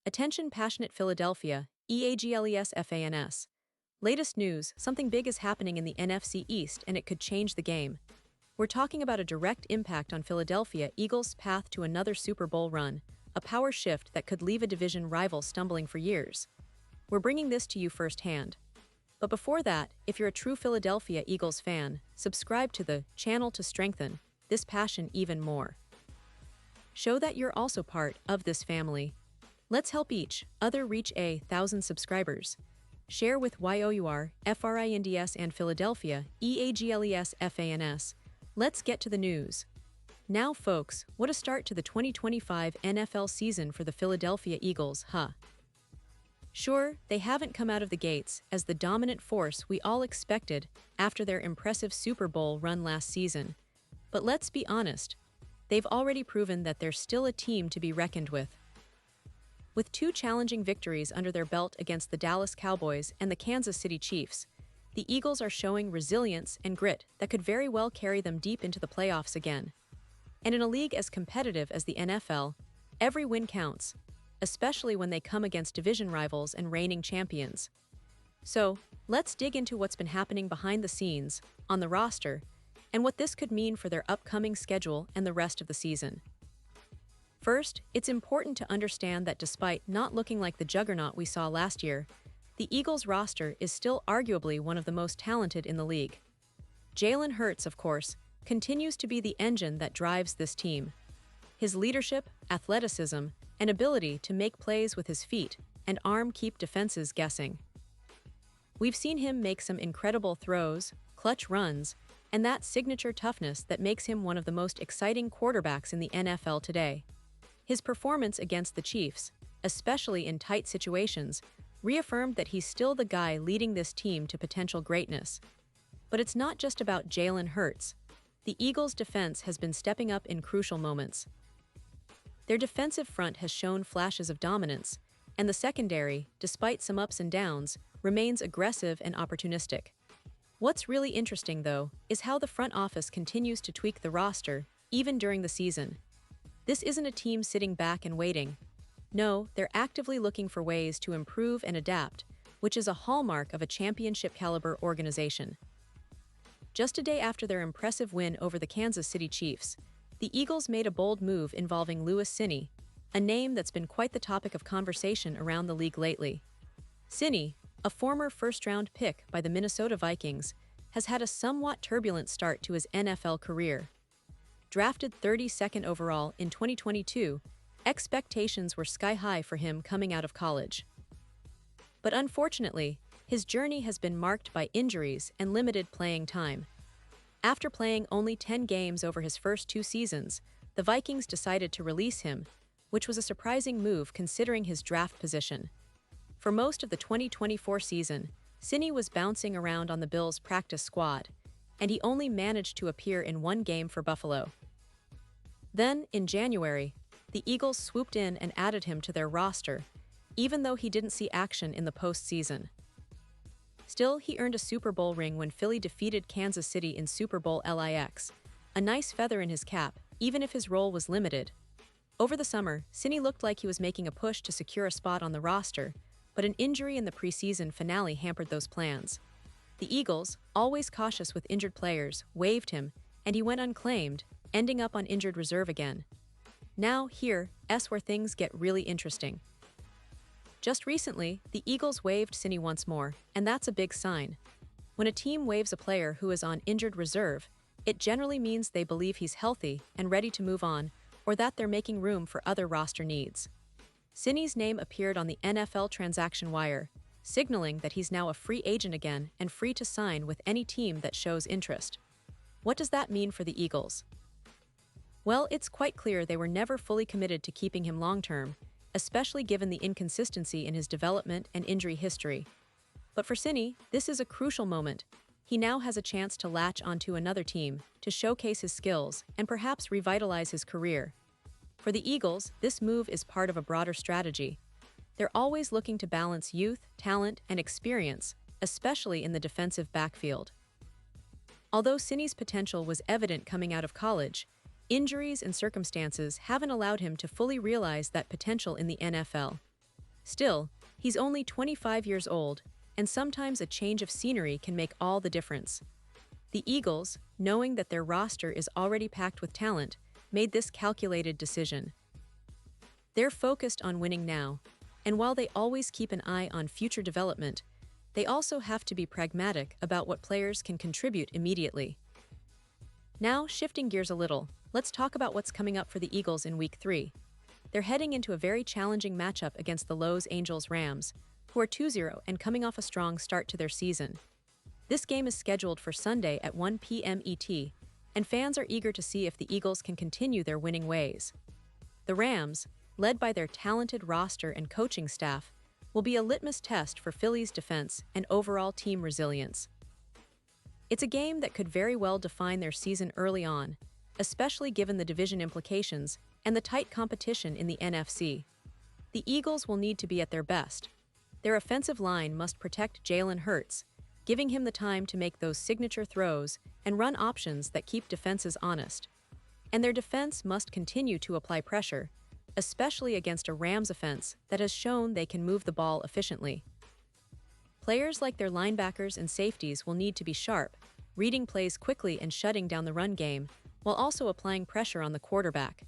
Attention passionate Philadelphia, EAGLES FANS. Latest news, something big is happening in the NFC East and it could change the game. We're talking about a direct impact on Philadelphia Eagles' path to another Super Bowl run, a power shift that could leave a division rival stumbling for years. We're bringing this to you firsthand. But before that, if you're a true Philadelphia Eagles fan, subscribe to the channel to strengthen this passion even more. Show that you're also part of this family. Let's help each other reach 1,000 subscribers. Share with YOUR, FRINDS and Philadelphia, EAGLES FANS. Let's get to the news. Now folks, what a start to the 2025 NFL season for the Philadelphia Eagles, huh? Sure, they haven't come out of the gates as the dominant force we all expected after their impressive Super Bowl run last season. But let's be honest, they've already proven that they're still a team to be reckoned with. With two challenging victories under their belt against the Dallas Cowboys and the Kansas City Chiefs, the Eagles are showing resilience and grit that could very well carry them deep into the playoffs again. And in a league as competitive as the NFL, every win counts, especially when they come against division rivals and reigning champions. So, let's dig into what's been happening behind the scenes, on the roster, and what this could mean for their upcoming schedule and the rest of the season. First, it's important to understand that despite not looking like the juggernaut we saw last year, the Eagles roster is still arguably one of the most talented in the league. Jalen Hurts, of course, continues to be the engine that drives this team. His leadership, athleticism, and ability to make plays with his feet and arm keep defenses guessing. We've seen him make some incredible throws, clutch runs, and that signature toughness that makes him one of the most exciting quarterbacks in the NFL today. His performance against the Chiefs, especially in tight situations, reaffirmed that he's still the guy leading this team to potential greatness. But it's not just about Jalen Hurts. The Eagles' defense has been stepping up in crucial moments. Their defensive front has shown flashes of dominance, and the secondary, despite some ups and downs, remains aggressive and opportunistic. What's really interesting, though, is how the front office continues to tweak the roster, even during the season. This isn't a team sitting back and waiting. No, they're actively looking for ways to improve and adapt, which is a hallmark of a championship-caliber organization. Just a day after their impressive win over the Kansas City Chiefs, the Eagles made a bold move involving Lewis Cine, a name that's been quite the topic of conversation around the league lately. Cine, a former first-round pick by the Minnesota Vikings, has had a somewhat turbulent start to his NFL career. Drafted 32nd overall in 2022, expectations were sky-high for him coming out of college. But unfortunately, his journey has been marked by injuries and limited playing time. After playing only 10 games over his first 2 seasons, the Vikings decided to release him, which was a surprising move considering his draft position. For most of the 2024 season, Cine was bouncing around on the Bills' practice squad, and he only managed to appear in 1 game for Buffalo. Then, in January, the Eagles swooped in and added him to their roster, even though he didn't see action in the postseason. Still, he earned a Super Bowl ring when Philly defeated Kansas City in Super Bowl LIX, a nice feather in his cap, even if his role was limited. Over the summer, Cine looked like he was making a push to secure a spot on the roster, but an injury in the preseason finale hampered those plans. The Eagles, always cautious with injured players, waived him, and he went unclaimed, ending up on injured reserve again. Now, here's where things get really interesting. Just recently, the Eagles waived Cine once more, and that's a big sign. When a team waives a player who is on injured reserve, it generally means they believe he's healthy and ready to move on, or that they're making room for other roster needs. Cine's name appeared on the NFL transaction wire, signaling that he's now a free agent again and free to sign with any team that shows interest. What does that mean for the Eagles? Well, it's quite clear they were never fully committed to keeping him long-term, especially given the inconsistency in his development and injury history. But for Cine, this is a crucial moment. He now has a chance to latch onto another team, to showcase his skills, and perhaps revitalize his career. For the Eagles, this move is part of a broader strategy. They're always looking to balance youth, talent, and experience, especially in the defensive backfield. Although Cine's potential was evident coming out of college, injuries and circumstances haven't allowed him to fully realize that potential in the NFL. Still, he's only 25 years old, and sometimes a change of scenery can make all the difference. The Eagles, knowing that their roster is already packed with talent, made this calculated decision. They're focused on winning now, and while they always keep an eye on future development, they also have to be pragmatic about what players can contribute immediately. Now, shifting gears a little, let's talk about what's coming up for the Eagles in Week 3. They're heading into a very challenging matchup against the Los Angeles Rams, who are 2-0 and coming off a strong start to their season. This game is scheduled for Sunday at 1 p.m. ET, and fans are eager to see if the Eagles can continue their winning ways. The Rams, led by their talented roster and coaching staff, will be a litmus test for Philly's defense and overall team resilience. It's a game that could very well define their season early on, especially given the division implications and the tight competition in the NFC. The Eagles will need to be at their best. Their offensive line must protect Jalen Hurts, giving him the time to make those signature throws and run options that keep defenses honest. And their defense must continue to apply pressure, especially against a Rams offense that has shown they can move the ball efficiently. Players like their linebackers and safeties will need to be sharp, reading plays quickly and shutting down the run game, while also applying pressure on the quarterback.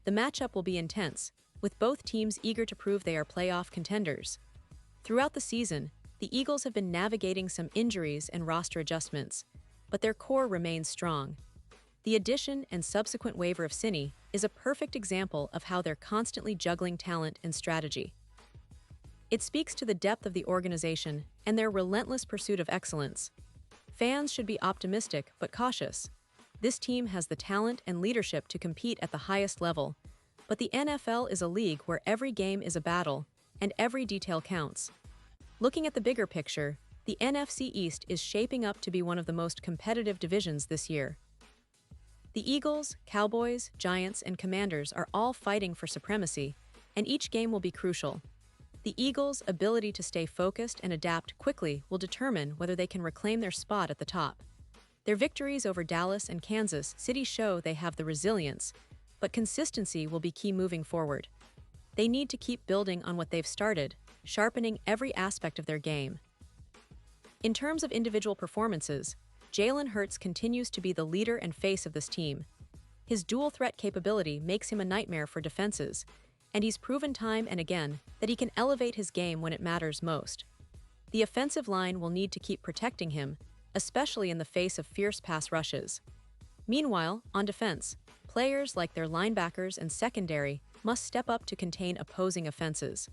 The matchup will be intense, with both teams eager to prove they are playoff contenders. Throughout the season, the Eagles have been navigating some injuries and roster adjustments, but their core remains strong. The addition and subsequent waiver of Cine is a perfect example of how they're constantly juggling talent and strategy. It speaks to the depth of the organization and their relentless pursuit of excellence. Fans should be optimistic but cautious. This team has the talent and leadership to compete at the highest level, but the NFL is a league where every game is a battle and every detail counts. Looking at the bigger picture, the NFC East is shaping up to be one of the most competitive divisions this year. The Eagles, Cowboys, Giants, and Commanders are all fighting for supremacy, and each game will be crucial. The Eagles' ability to stay focused and adapt quickly will determine whether they can reclaim their spot at the top. Their victories over Dallas and Kansas City show they have the resilience, but consistency will be key moving forward. They need to keep building on what they've started, sharpening every aspect of their game. In terms of individual performances, Jalen Hurts continues to be the leader and face of this team. His dual-threat capability makes him a nightmare for defenses, and he's proven time and again that he can elevate his game when it matters most. The offensive line will need to keep protecting him, especially in the face of fierce pass rushes. Meanwhile, on defense, players like their linebackers and secondary must step up to contain opposing offenses.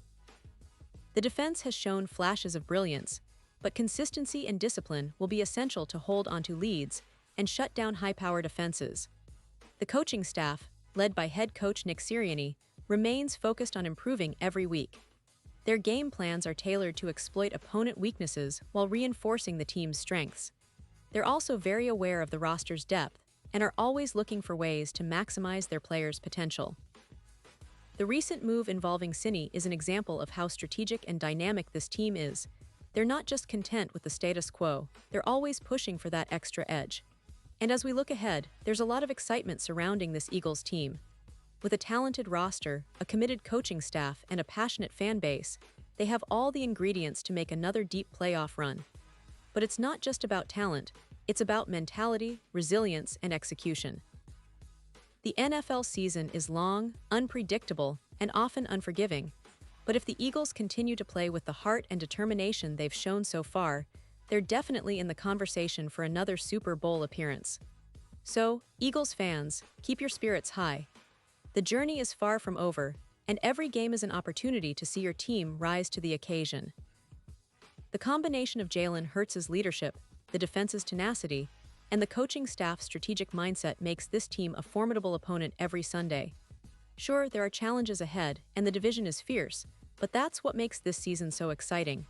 The defense has shown flashes of brilliance, but consistency and discipline will be essential to hold onto leads and shut down high-powered offenses. The coaching staff, led by head coach Nick Sirianni, remains focused on improving every week. Their game plans are tailored to exploit opponent weaknesses while reinforcing the team's strengths. They're also very aware of the roster's depth and are always looking for ways to maximize their players' potential. The recent move involving Cine is an example of how strategic and dynamic this team is. They're not just content with the status quo, they're always pushing for that extra edge. And as we look ahead, there's a lot of excitement surrounding this Eagles team. With a talented roster, a committed coaching staff, and a passionate fan base, they have all the ingredients to make another deep playoff run. But it's not just about talent, it's about mentality, resilience, and execution. The NFL season is long, unpredictable, and often unforgiving. But if the Eagles continue to play with the heart and determination they've shown so far, they're definitely in the conversation for another Super Bowl appearance. So, Eagles fans, keep your spirits high. The journey is far from over, and every game is an opportunity to see your team rise to the occasion. The combination of Jalen Hurts' leadership, the defense's tenacity, and the coaching staff's strategic mindset makes this team a formidable opponent every Sunday. Sure, there are challenges ahead, and the division is fierce, but that's what makes this season so exciting.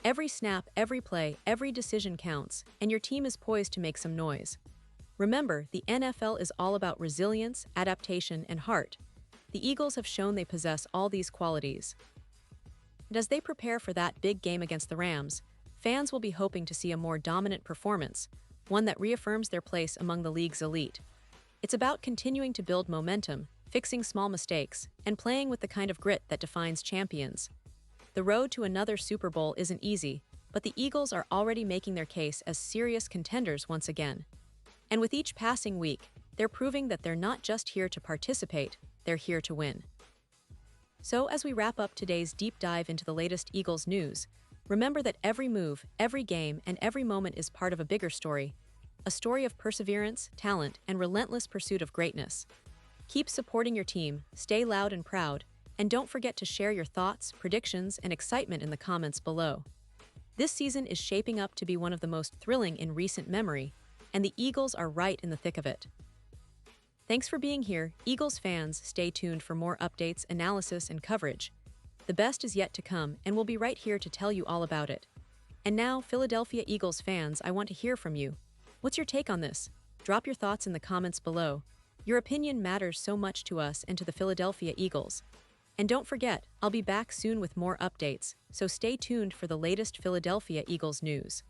Every snap, every play, every decision counts, and your team is poised to make some noise. Remember, the NFL is all about resilience, adaptation, and heart. The Eagles have shown they possess all these qualities. And as they prepare for that big game against the Rams, fans will be hoping to see a more dominant performance, one that reaffirms their place among the league's elite. It's about continuing to build momentum, fixing small mistakes, and playing with the kind of grit that defines champions. The road to another Super Bowl isn't easy, but the Eagles are already making their case as serious contenders once again. And with each passing week, they're proving that they're not just here to participate, they're here to win. So as we wrap up today's deep dive into the latest Eagles news, remember that every move, every game, and every moment is part of a bigger story, a story of perseverance, talent, and relentless pursuit of greatness. Keep supporting your team, stay loud and proud, and don't forget to share your thoughts, predictions, and excitement in the comments below. This season is shaping up to be one of the most thrilling in recent memory, and the Eagles are right in the thick of it. Thanks for being here, Eagles fans. Stay tuned for more updates, analysis, and coverage. The best is yet to come, and we'll be right here to tell you all about it. And now, Philadelphia Eagles fans, I want to hear from you. What's your take on this? Drop your thoughts in the comments below. Your opinion matters so much to us and to the Philadelphia Eagles. And don't forget, I'll be back soon with more updates, so stay tuned for the latest Philadelphia Eagles news.